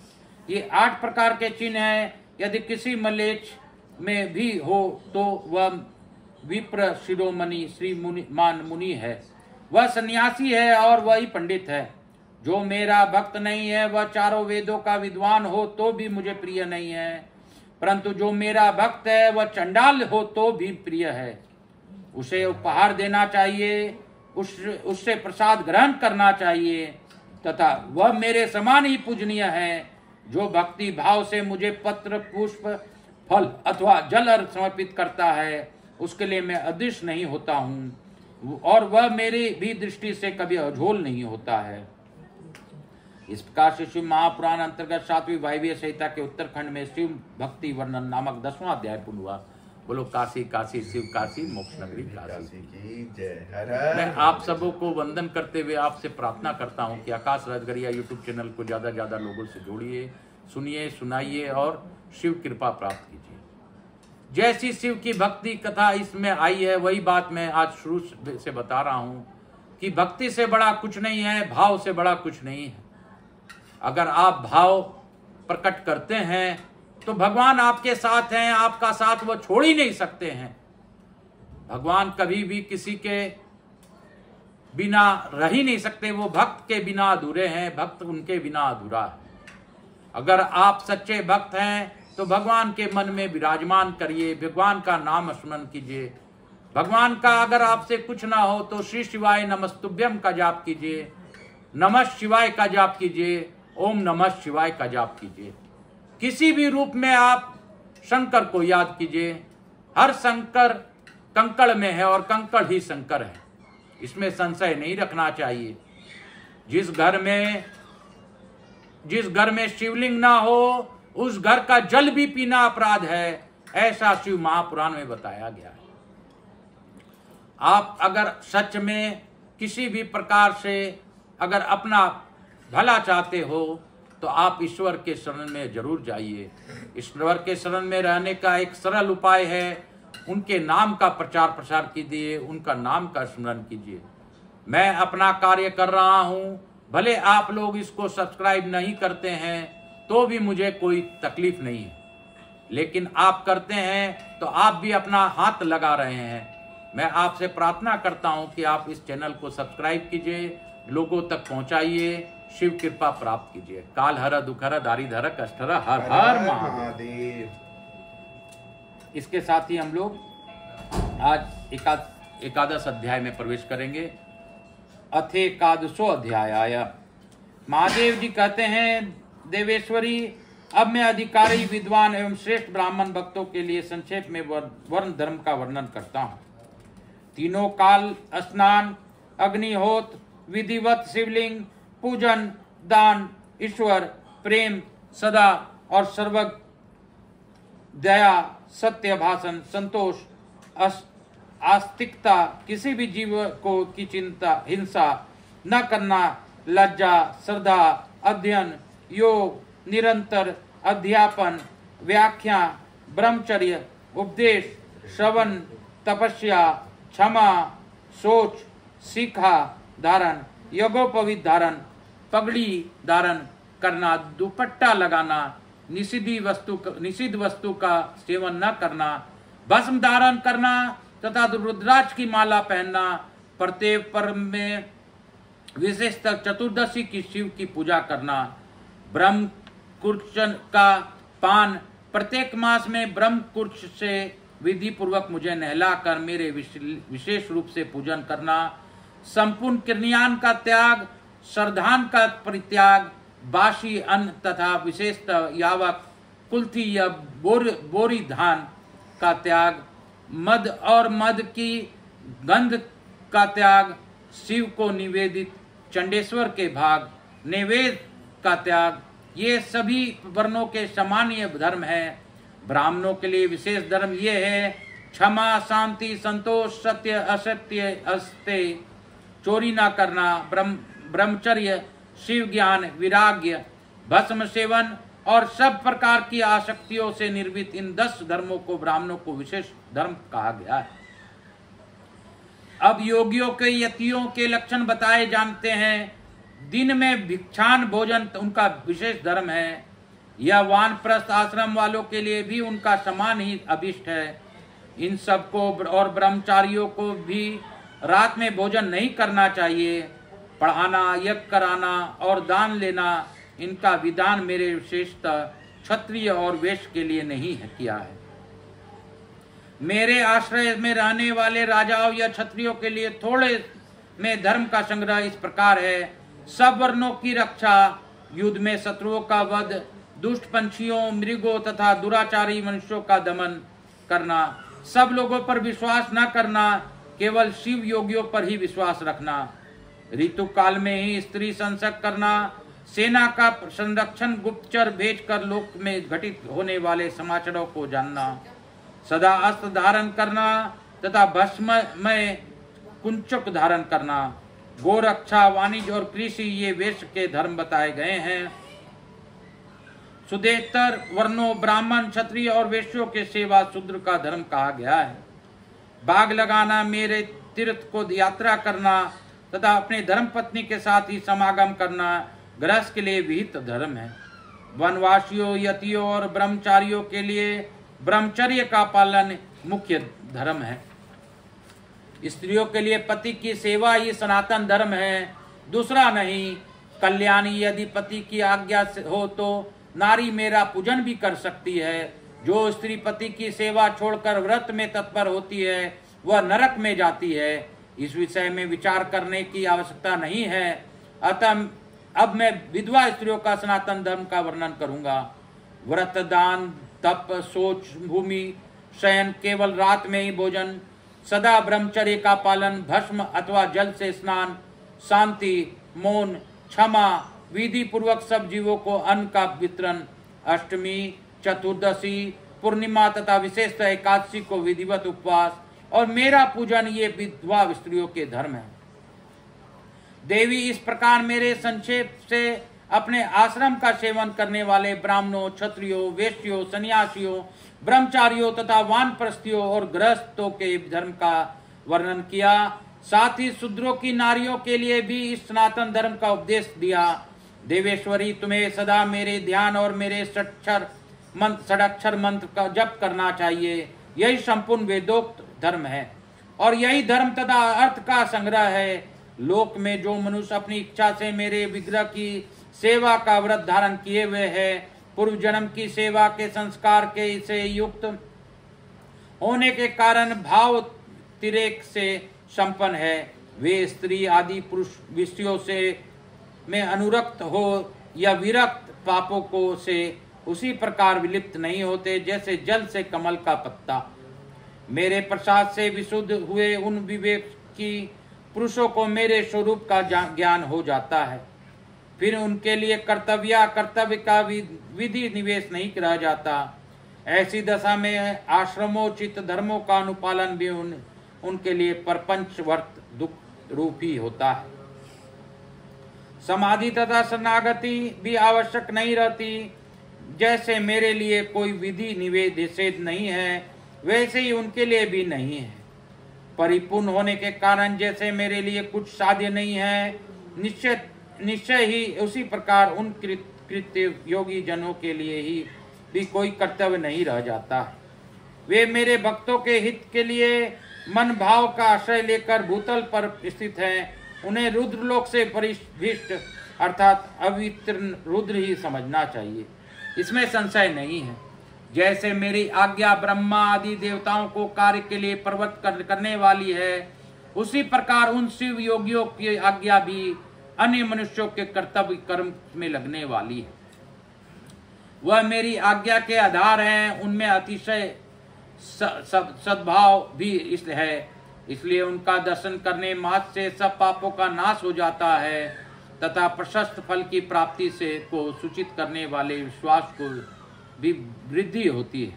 ये 8 प्रकार के चिन्ह हैं। यदि किसी मलेच्छ में भी हो तो वह विप्र शिरोमणि श्री मुनि है, वह सन्यासी है और वही पंडित है। जो मेरा भक्त नहीं है वह चारों वेदों का विद्वान हो तो भी मुझे प्रिय नहीं है, परंतु जो मेरा भक्त है वह चंडाल हो तो भी प्रिय है। उसे उपहार देना चाहिए, उससे प्रसाद ग्रहण करना चाहिए, तथा वह मेरे समान ही पूजनीय है। जो भक्ति भाव से मुझे पत्र, पुष्प, फल अथवा जल समर्पित करता है, उसके लिए मैं अदृश्य नहीं होता हूँ और वह मेरी भी दृष्टि से कभी अझोल नहीं होता है। इस प्रकार से शिव महापुराण अंतर्गत 7वीं वायव्य संहिता के उत्तरखंड में शिव भक्ति वर्णन नामक 10वां अध्याय पूर्ण हुआ। बोलो काशी काशी शिव काशी मोक्ष नगरी काशी की जय। मैं आप सबों को वंदन करते हुए आपसे प्रार्थना करता हूं कि आकाश राजगरिया यूट्यूब चैनल को ज्यादा ज्यादा लोगों से जोड़िए, सुनिए, सुनाइए और शिव कृपा प्राप्त कीजिए। जैसी शिव की भक्ति कथा इसमें आई है, वही बात मैं आज शुरू से बता रहा हूं कि भक्ति से बड़ा कुछ नहीं है, भाव से बड़ा कुछ नहीं है। अगर आप भाव प्रकट करते हैं तो भगवान आपके साथ हैं, आपका साथ वो छोड़ ही नहीं सकते हैं। भगवान कभी भी किसी के बिना रह ही नहीं सकते, वो भक्त के बिना अधूरे हैं, भक्त उनके बिना अधूरा है। अगर आप सच्चे भक्त हैं तो भगवान के मन में विराजमान करिए, भगवान का नाम स्मरण कीजिए। भगवान का अगर आपसे कुछ ना हो तो श्री शिवाय नमस्तुभ्यम का जाप कीजिए, नमः शिवाय का जाप कीजिए, ओम नमः शिवाय का जाप कीजिए। किसी भी रूप में आप शंकर को याद कीजिए। हर शंकर कंकड़ में है और कंकड़ ही शंकर है, इसमें संशय नहीं रखना चाहिए। जिस घर में शिवलिंग ना हो उस घर का जल भी पीना अपराध है, ऐसा शिव महापुराण में बताया गया है। आप अगर सच में किसी भी प्रकार से अगर अपना भला चाहते हो तो आप ईश्वर के शरण में जरूर जाइए। ईश्वर के शरण में रहने का एक सरल उपाय है, उनके नाम का प्रचार प्रसार कीजिए, उनका नाम का स्मरण कीजिए। मैं अपना कार्य कर रहा हूं, भले आप लोग इसको सब्सक्राइब नहीं करते हैं तो भी मुझे कोई तकलीफ नहीं है, लेकिन आप करते हैं तो आप भी अपना हाथ लगा रहे हैं। मैं आपसे प्रार्थना करता हूं कि आप इस चैनल को सब्सक्राइब कीजिए, लोगों तक पहुंचाइए, शिव कृपा प्राप्त कीजिए। काल हर दुख हर दारिद हर कष्ट हर, हर हर महादेव। इसके साथ ही हम लोग आज एकादश अध्याय में प्रवेश करेंगे। अथेकादशो अध्याय। महादेव जी कहते हैं, देवेश्वरी, अब मैं अधिकारी, विद्वान एवं श्रेष्ठ ब्राह्मण भक्तों के लिए संक्षेप में वर्ण धर्म का वर्णन करता हूँ। तीनों काल स्नान अग्निहोत्र, विधिवत शिवलिंग पूजन, दान, ईश्वर प्रेम, सदा और सर्वज्ञ, दया, सत्य भाषण, संतोष, आस्तिकता, किसी भी जीव को की चिंता, हिंसा न करना, लज्जा, श्रद्धा, अध्ययन, योग, निरंतर अध्यापन, व्याख्या, ब्रह्मचर्य, उपदेश, श्रवण, तपस्या, क्षमा, सोच, सीखा धारण, यज्ञोपवीत धारण, पगड़ी धारण करना, दुपट्टा लगाना, निषिद्ध वस्तु का सेवन न करना, भस्म धारण करना तथा रुद्राक्ष की माला पहनना, प्रत्येक पर्व में विशेषतः चतुर्दशी की शिव की पूजा करना, ब्रह्म कुर्च का पान, प्रत्येक मास में ब्रह्म कुर्च से विधि पूर्वक मुझे नहलाकर मेरे विशेष रूप से पूजन करना, संपूर्ण कृष्णान का त्याग, श्रद्धान का परित्याग, बासी अन्न तथा विशेषतः यावक, कुल्थी या बोरी धान का त्याग, मद और मद की गंध का त्याग, शिव को निवेदित चंडेश्वर के भाग नैवेद्य का त्याग, ये सभी वर्णों के सामान्य धर्म है। ब्राह्मणों के लिए विशेष धर्म ये है क्षमा, शांति, संतोष, सत्य, असत्य, अस्तेय, चोरी ना करना, ब्रह्मचर्य, शिव ज्ञान, विराग्य, भस्म सेवन और सब प्रकार की आसक्तियों से निर्मित इन 10 धर्मों को ब्राह्मणों को विशेष धर्म कहा गया है। अब योगियों के यतियों के लक्षण बताए जानते हैं। दिन में भिक्षान भोजन उनका विशेष धर्म है। यह वानप्रस्थ आश्रम वालों के लिए भी उनका समान ही अभिष्ट है। इन सबको और ब्रह्मचारियों को भी रात में भोजन नहीं करना चाहिए। पढ़ाना, यज्ञ कराना और दान लेना, इनका विधान मेरे विशेषतः क्षत्रिय और वैश्य के लिए नहीं है किया है। मेरे आश्रय में रहने वाले राजाओं या क्षत्रियों के लिए थोड़े में धर्म का संग्रह इस प्रकार है। सब वर्णों की रक्षा, युद्ध में शत्रुओं का वध, दुष्ट पंछियों, मृगों तथा दुराचारी मनुष्यों का दमन करना, सब लोगों पर विश्वास न करना, केवल शिव योगियों पर ही विश्वास रखना, ऋतु काल में ही स्त्री संसर्ग करना, सेना का संरक्षण गुप्तचर भेजकर लोक में घटित होने वाले समाचारों को जानना, सदा अस्त्र धारण करना तथा भस्ममय कुंचक धारण करना, गोरक्षा, वाणिज्य और कृषि ये वैश्य के धर्म बताए गए हैं। सुदेतर वर्णों ब्राह्मण, क्षत्रिय और वैश्यों के सेवा शूद्र का धर्म कहा गया है। बाग लगाना, मेरे तीर्थ को यात्रा करना तथा अपने धर्म पत्नी के साथ ही समागम करना गृहस्थ के लिए विहित धर्म है। वनवासियों, यतियों और ब्रह्मचारियों के लिए ब्रह्मचर्य का पालन मुख्य धर्म है। स्त्रियों के लिए पति की सेवा ही सनातन धर्म है, दूसरा नहीं। कल्याणी, यदि पति की आज्ञा हो तो नारी मेरा पूजन भी कर सकती है। जो स्त्री पति की सेवा छोड़कर व्रत में तत्पर होती है वह नरक में जाती है। इस विषय में विचार करने की आवश्यकता नहीं है। अतः अब मैं विधवा स्त्रियों का सनातन धर्म का वर्णन करूंगा। व्रत, दान, तप, शौच, भूमि, शयन, केवल रात में ही भोजन, सदा ब्रह्मचर्य का पालन, भस्म अथवा जल से स्नान, शांति, मौन, क्षमा, विधि पूर्वक सब जीवों को अन्न का वितरण, अष्टमी, चतुर्दशी, पूर्णिमा तथा विशेषतः एकादशी को विधिवत उपवास और मेरा पूजन ये विधवा स्त्रियों के धर्म है। देवी इस प्रकार मेरे संक्षेप से अपने आश्रम का सेवन करने वाले ब्राह्मणों, क्षत्रियों, वैश्यों, सन्यासियों, ब्रह्मचारियों तथा वानप्रस्थियों और गृहस्थों के धर्म का वर्णन किया। साथ ही शूद्रों की नारियों के लिए भी इस सनातन धर्म का उपदेश दिया। देवेश्वरी, तुम्हें सदा मेरे ध्यान और मेरे षडाक्षर मंत्र का जप करना चाहिए। यही संपूर्ण वेदोक्त धर्म है और यही धर्म तथा अर्थ का संग्रह है। लोक में जो मनुष्य अपनी इच्छा से मेरे विग्रह की सेवा का व्रत धारण किए हुए है, पूर्व जन्म की सेवा के संस्कार के से युक्त होने के कारण भाव तिरेक से संपन्न है, वे स्त्री आदि पुरुष विषयों से में अनुरक्त हो या विरक्त पापों को से उसी प्रकार विलिप्त नहीं होते जैसे जल से कमल का पत्ता। मेरे प्रसाद से विशुद्ध हुए उन विवेक की पुरुषों को मेरे स्वरूप का ज्ञान हो जाता है। फिर उनके लिए कर्तव्य का विधि निवेश नहीं रह जाता। ऐसी दशा में आश्रमोचित धर्मों का अनुपालन भी उनके लिए परपंच वर्त दुख रूप ही होता है। समाधि तथा शरणागति भी आवश्यक नहीं रहती। जैसे मेरे लिए कोई विधि निषेध नहीं है, वैसे ही उनके लिए भी नहीं है। परिपूर्ण होने के कारण जैसे मेरे लिए कुछ साध्य नहीं है, निश्चय ही उसी प्रकार उन कृत्य योगी जनों के लिए ही भी कोई कर्तव्य नहीं रह जाता है। वे मेरे भक्तों के हित के लिए मन भाव का आश्रय लेकर भूतल पर स्थित हैं। उन्हें रुद्रलोक से परिभीष्ट अर्थात अवितीर्ण रुद्र ही समझना चाहिए, इसमें संशय नहीं है। जैसे मेरी आज्ञा ब्रह्मा आदि देवताओं को कार्य के लिए प्रवृत्त करने वाली है, उसी प्रकार उन शिव योगियों की आज्ञा भी अन्य मनुष्यों के कर्तव्य कर्म में लगने वाली है। वह मेरी आज्ञा के आधार हैं। उनमें अतिशय सद्भाव भी है, इसलिए उनका दर्शन करने मात्र से सब पापों का नाश हो जाता है तथा प्रशस्त फल की प्राप्ति से को सूचित करने वाले विश्वास को भी वृद्धि होती है।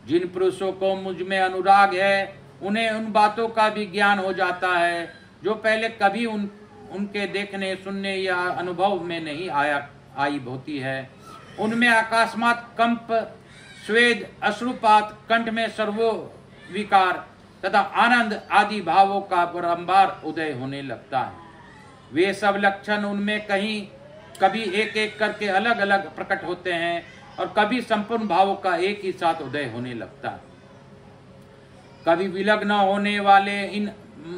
जिन पुरुषों को मुझ में अनुराग है, उन्हें उन बातों का भी ज्ञान हो जाता है जो पहले कभी उनके देखने सुनने या अनुभव में नहीं आई होती है। उनमें अकस्मात कंप, स्वेद, अश्रुपात, कंठ में सर्वो विकार तथा आनंद आदि भावों का बारंबार उदय होने लगता है। वे सब लक्षण उनमें कभी एक एक करके अलग अलग प्रकट होते हैं और कभी संपूर्ण भावों का एक ही साथ उदय होने लगता है। कभी विलग न होने वाले इन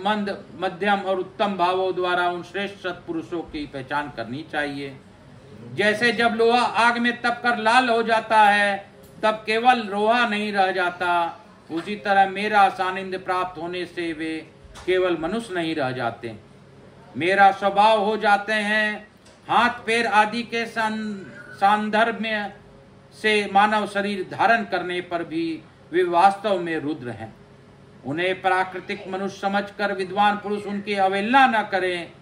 मंद, मध्यम और उत्तम भावों द्वारा उन श्रेष्ठ सत्पुरुषों की पहचान करनी चाहिए। जैसे जब लोहा आग में तप कर लाल हो जाता है, तब केवल लोहा नहीं रह जाता, उसी तरह मेरा सानिध्य प्राप्त होने से वे केवल मनुष्य नहीं रह जाते, मेरा स्वभाव हो जाते हैं। हाथ पैर आदि के संदर्भ में से मानव शरीर धारण करने पर भी वे वास्तव में रुद्र हैं। उन्हें प्राकृतिक मनुष्य समझकर विद्वान पुरुष उनकी अवहेलना न करें।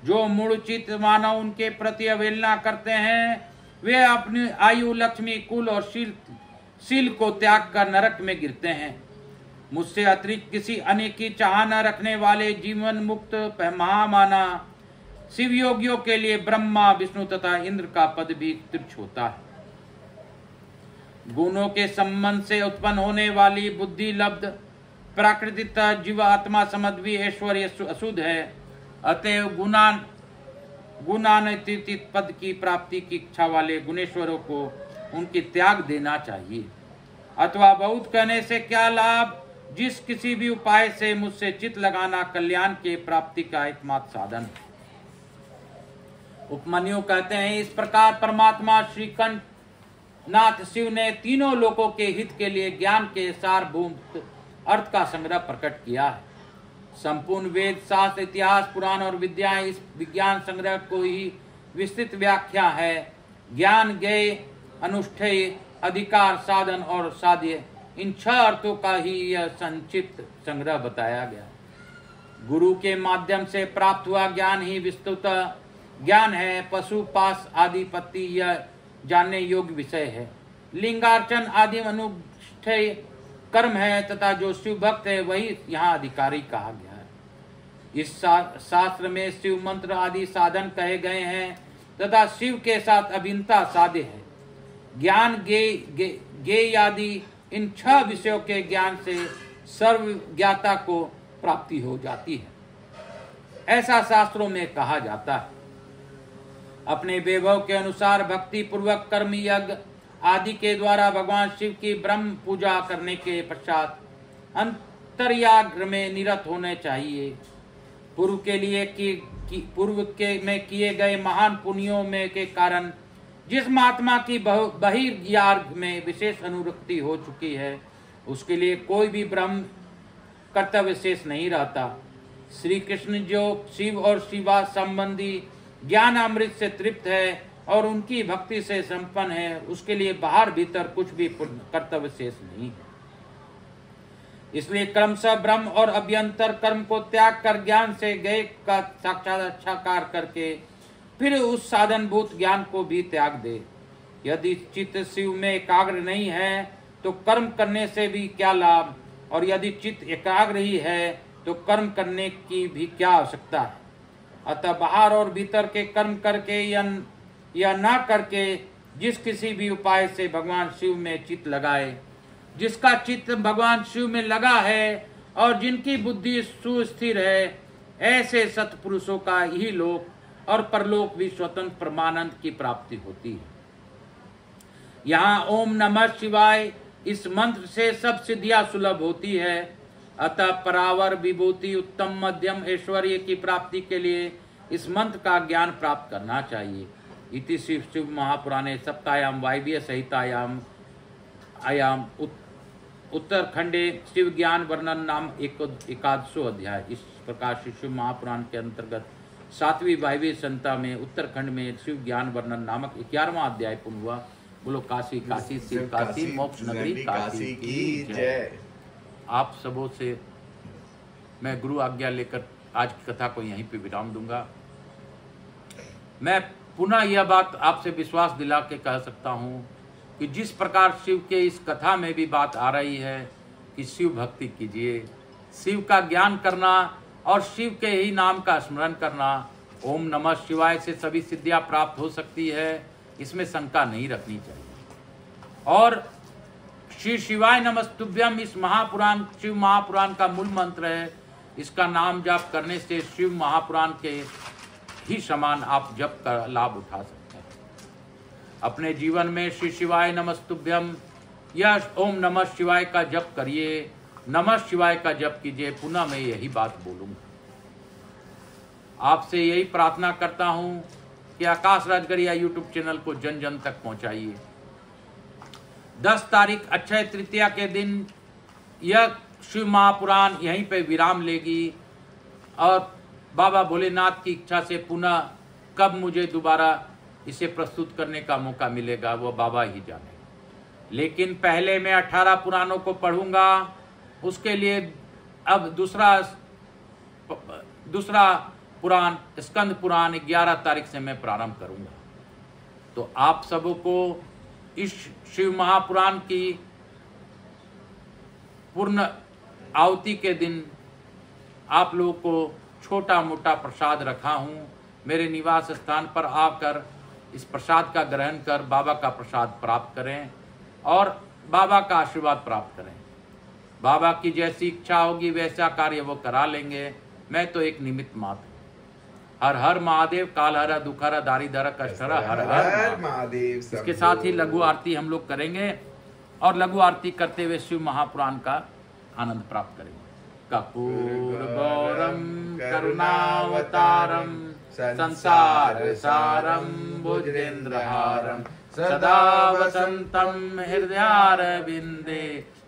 जो मूढ़चित मानव उनके प्रति अवहेलना करते हैं, वे अपनी आयु, लक्ष्मी, कुल और शील को त्याग कर नरक में गिरते हैं। मुझसे अतिरिक्त किसी अन्य की चाह न रखने वाले जीवन मुक्त महामाना शिव योगियों के लिए ब्रह्मा, विष्णु तथा इंद्र का पद भी तुच्छ होता है। गुणों के संबंध से उत्पन्न होने वाली बुद्धि लब्ध प्राकृतिक जीवात्मा समद्वी ऐश्वर्य अशुद्ध है। अतएव गुणान्वित पद की प्राप्ति की इच्छा वाले गुणेश्वरों को उनकी त्याग देना चाहिए। अथवा बहुत कहने से क्या लाभ, जिस किसी भी उपाय से मुझसे चित लगाना कल्याण के प्राप्ति का एकमात्र साधन है। उपमन्यु कहते हैं, इस प्रकार परमात्मा श्रीकंठ नाथ शिव ने तीनों लोकों के हित के लिए ज्ञान के सारभूत अर्थ का संग्रह प्रकट किया है। संपूर्ण वेद, शास्त्र, इतिहास, पुराण और विद्याएं इस विज्ञान संग्रह को ही विस्तृत व्याख्या है। ज्ञान, ज्ञेय, अनुष्ठेय, अधिकार, साधन और साध्य, इन 6 अर्थों का ही यह संक्षिप्त संग्रह बताया गया। गुरु के माध्यम से प्राप्त हुआ ज्ञान ही विस्तृत ज्ञान है। पशु, पास आदि पत्ति यह जानने योग्य विषय है। लिंगार्चन आदि अनुष्ठेय कर्म है तथा जो शिव भक्त है वही यहाँ अधिकारी कहा गया है। इस शास्त्र में शिव मंत्र आदि साधन कहे गए हैं तथा शिव के साथ अभिन्नता साध्य है। ज्ञान, ज्ञेय आदि इन 6 विषयों के ज्ञान से सर्वज्ञाता को प्राप्ति हो जाती है, ऐसा शास्त्रों में कहा जाता है। अपने वैभव के अनुसार भक्ति पूर्वक कर्म, यज्ञ आदि के द्वारा भगवान शिव की ब्रह्म पूजा करने के पश्चात अंतर्याग्र में निरत होने चाहिए। पूर्व में किए गए महान पुण्यों में के कारण जिस महात्मा की बहिर्याग में विशेष अनुरक्ति हो चुकी है, उसके लिए कोई भी ब्रह्म कर्तव्य शेष नहीं रहता। श्री कृष्ण जो शिव और शिवा संबंधी ज्ञान अमृत से तृप्त है और उनकी भक्ति से संपन्न है, उसके लिए बाहर भीतर कुछ भी कर्तव्य शेष नहीं है। इसलिए क्रमशः ब्रह्म और अभ्यंतर कर्म को त्याग कर ज्ञान से गए का साक्षात्कार करके फिर उस साधनभूत ज्ञान को भी त्याग दे। यदि चित्त शिव में एकाग्र नहीं है तो कर्म करने से भी क्या लाभ, और यदि चित्त एकाग्र ही है तो कर्म करने की भी क्या आवश्यकता है। अतः बाहर और भीतर के कर्म करके या ना करके जिस किसी भी उपाय से भगवान शिव में चित्त लगाए, जिसका चित्त भगवान शिव में लगा है और जिनकी बुद्धि सुस्थिर है, ऐसे सत्पुरुषों का ही लोक और परलोक भी स्वतंत्र परमानंद की प्राप्ति होती है। यहाँ ओम नमः शिवाय इस मंत्र से सब सिद्धियां सुलभ होती है। अतः परावर विभूति उत्तम मध्यम ऐश्वर्य की प्राप्ति के लिए इस मंत्र का ज्ञान प्राप्त करना चाहिए। इति शिव शिव महापुराणे सप्तायाम वायव्य सहितायाम आयाम उत्तरखंडे शिव ज्ञान वर्णन नाम एकादशो अध्याय। इस प्रकार शिव महापुराण के अंतर्गत 7वीं वायव्य संहिता में उत्तरखंड में शिव ज्ञान वर्णन नामक 11वां अध्याय पूर्ण हुआ। बोलो काशी काशी शिव काशी मोक्ष नगरी काशी की जय। आप सबों से मैं गुरु आज्ञा लेकर आज की कथा को यहीं पे विराम दूंगा। मैं पुनः यह बात आपसे विश्वास दिला के कह सकता हूँ कि जिस प्रकार शिव के इस कथा में भी बात आ रही है कि शिव भक्ति कीजिए, शिव का ज्ञान करना और शिव के ही नाम का स्मरण करना, ओम नमः शिवाय से सभी सिद्धियां प्राप्त हो सकती है, इसमें शंका नहीं रखनी चाहिए। और श्री शिवाय नमस्तुभ्यम इस महापुराण शिव महापुराण का मूल मंत्र है। इसका नाम जाप करने से शिव महापुराण के ही समान आप जप का लाभ उठा सकते हैं। अपने जीवन में श्री शिवाय नमस्तुभ्यम या ओम नमः शिवाय का जप करिए, नमः शिवाय का जप कीजिए। पुनः मैं यही बात बोलूंगा। आपसे यही प्रार्थना करता हूं कि आकाश राजगढ़िया यूट्यूब चैनल को जन जन तक पहुंचाइए। 10 तारीख अक्षय तृतीया के दिन यह शिव महापुराण यहीं पे विराम लेगी और बाबा भोलेनाथ की इच्छा से पुनः कब मुझे दोबारा इसे प्रस्तुत करने का मौका मिलेगा वो बाबा ही जाने। लेकिन पहले मैं 18 पुराणों को पढ़ूंगा। उसके लिए अब दूसरा पुराण स्कंद पुराण 11 तारीख से मैं प्रारंभ करूंगा। तो आप सबों को इस शिव महापुराण की पूर्ण आहुति के दिन आप लोगों को छोटा मोटा प्रसाद रखा हूं। मेरे निवास स्थान पर आकर इस प्रसाद का ग्रहण कर बाबा का प्रसाद प्राप्त करें और बाबा का आशीर्वाद प्राप्त करें। बाबा की जैसी इच्छा होगी वैसा कार्य वो करा लेंगे। मैं तो एक निमित्त मात्र। हर हर महादेव, काल हरा दुखहरा दारिद्र कष्टहरा, हर हर महादेव। इसके साथ ही लघु आरती हम लोग करेंगे और लघु आरती करते हुए शिव महापुराण का आनंद प्राप्त करेंगे। कपूर गौरम करुणावतारम संसार सारम भुजगेंद्रहारम सदा वसंतम हृदयारविंदे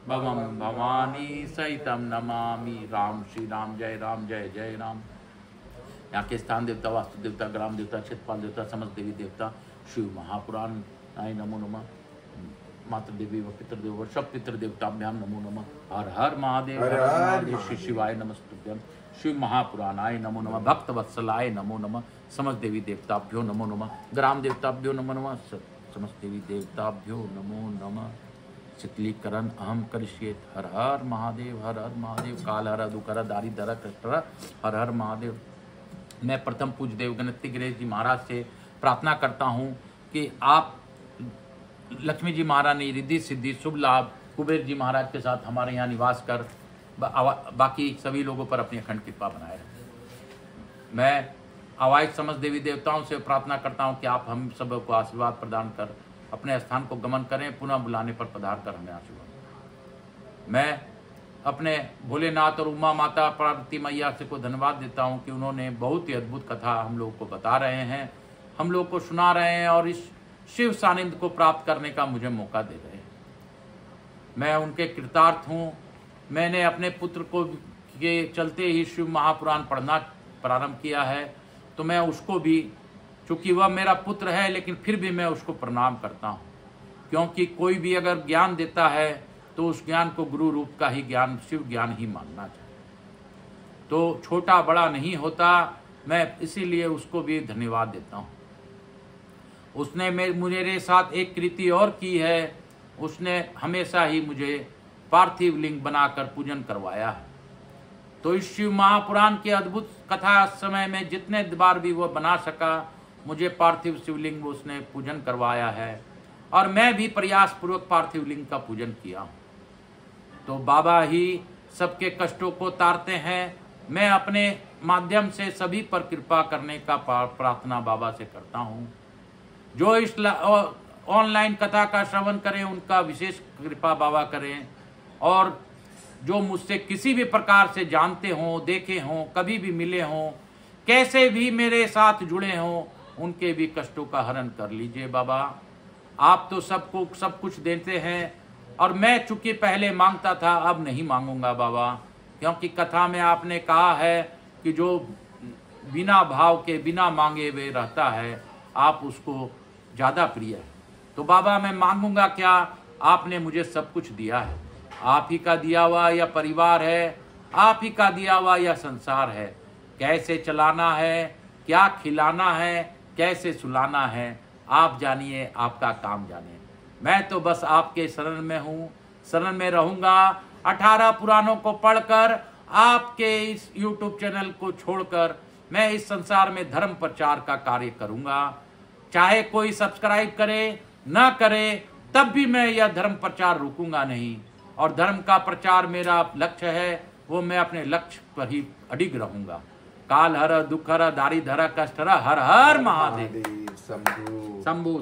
भवम भवानी सहितम नमामि। राम श्री राम जय जय राम। यहाँ के स्थान देवता, वास्तु देवता, ग्राम देवता, क्षेत्रपाल देवता, समस्त देवी देवता, शिव महापुराण आय नमो नमः। मातृ देवी व पितृदेव व सब पितृ देवताभ्याम नमो नमः। हर हर महादेव, हर हर महादेव। श्री शिवाय नमस्तुभ्यम। शिव महापुराणाय नमो नमः। भक्त वत्सलाय नमो नमः। समस्त देवी देवताभ्यो नमो नमः। ग्राम देवताभ्यो नमो नमः। समस्त देवी देवताभ्यो नमो नमः। शीतलीकरण अहम करिष्ये। हर हर महादेव, हर हर महादेव। काल हर दुखहरा दारिद्र कष्टहरा, हर हर महादेव। मैं प्रथम पूज्य देव गणपति गणेश जी महाराज से प्रार्थना करता हूँ कि आप लक्ष्मी जी महारानी रिद्धि सिद्धि शुभ लाभ कुबेर जी महाराज के साथ हमारे यहाँ निवास कर बाकी सभी लोगों पर अपनी अखंड कृपा बनाए रखें। मैं आवाहित समस्त देवी देवताओं से प्रार्थना करता हूँ कि आप हम सब को आशीर्वाद प्रदान कर अपने स्थान को गमन करें, पुनः बुलाने पर पधार कर हमें आशीर्वाद। मैं अपने भोलेनाथ और उमा माता पार्वती मैया से को धन्यवाद देता हूँ कि उन्होंने बहुत ही अद्भुत कथा हम लोगों को बता रहे हैं, हम लोग को सुना रहे हैं और इस शिव सानिध्य को प्राप्त करने का मुझे मौका दे रहे हैं। मैं उनके कृतार्थ हूँ। मैंने अपने पुत्र को के चलते ही शिव महापुराण पढ़ना प्रारंभ किया है, तो मैं उसको भी, चूँकि वह मेरा पुत्र है लेकिन फिर भी मैं उसको प्रणाम करता हूँ, क्योंकि कोई भी अगर ज्ञान देता है तो तो उस ज्ञान को गुरु रूप का ही ज्ञान, शिव ज्ञान ही मानना चाहिए। तो छोटा बड़ा नहीं होता, मैं इसीलिए उसको भी धन्यवाद देता हूँ। उसने मेरे साथ एक कृति और की है, उसने हमेशा ही मुझे पार्थिव लिंग बनाकर पूजन करवाया है। तो इस शिव महापुराण के अद्भुत कथा समय में जितने बार भी वो बना सका, मुझे पार्थिव शिवलिंग उसने पूजन करवाया है और मैं भी प्रयास पूर्वक पार्थिव लिंग का पूजन किया हूँ। तो बाबा ही सबके कष्टों को तारते हैं। मैं अपने माध्यम से सभी पर कृपा करने का प्रार्थना बाबा से करता हूँ। जो इस ऑनलाइन कथा का श्रवण करें उनका विशेष कृपा बाबा करें, और जो मुझसे किसी भी प्रकार से जानते हों, देखे हों, कभी भी मिले हों, कैसे भी मेरे साथ जुड़े हों, उनके भी कष्टों का हरण कर लीजिए बाबा। आप तो सबको सब कुछ देते हैं और मैं चूंकि पहले मांगता था, अब नहीं मांगूंगा बाबा, क्योंकि कथा में आपने कहा है कि जो बिना भाव के बिना मांगे वे रहता है, आप उसको ज़्यादा प्रिय है। तो बाबा मैं मांगूंगा क्या, आपने मुझे सब कुछ दिया है। आप ही का दिया हुआ यह परिवार है, आप ही का दिया हुआ यह संसार है। कैसे चलाना है, क्या खिलाना है, कैसे सुलाना है, आप जानिए, आपका काम जानिए। मैं तो बस आपके शरण में हूँ, शरण में रहूँगा। 18 पुराणों को पढ़कर, आपके इस YouTube चैनल को छोड़कर मैं इस संसार में धर्म प्रचार का कार्य करूँगा। चाहे कोई सब्सक्राइब करे ना करे, तब भी मैं यह धर्म प्रचार रुकूंगा नहीं। और धर्म का प्रचार मेरा लक्ष्य है, वो मैं अपने लक्ष्य पर ही अडिग रहूंगा। काल हर, दुख हर, दारिद्र हर, कष्ट हर, हर हर महादेव। शंभु शंभु।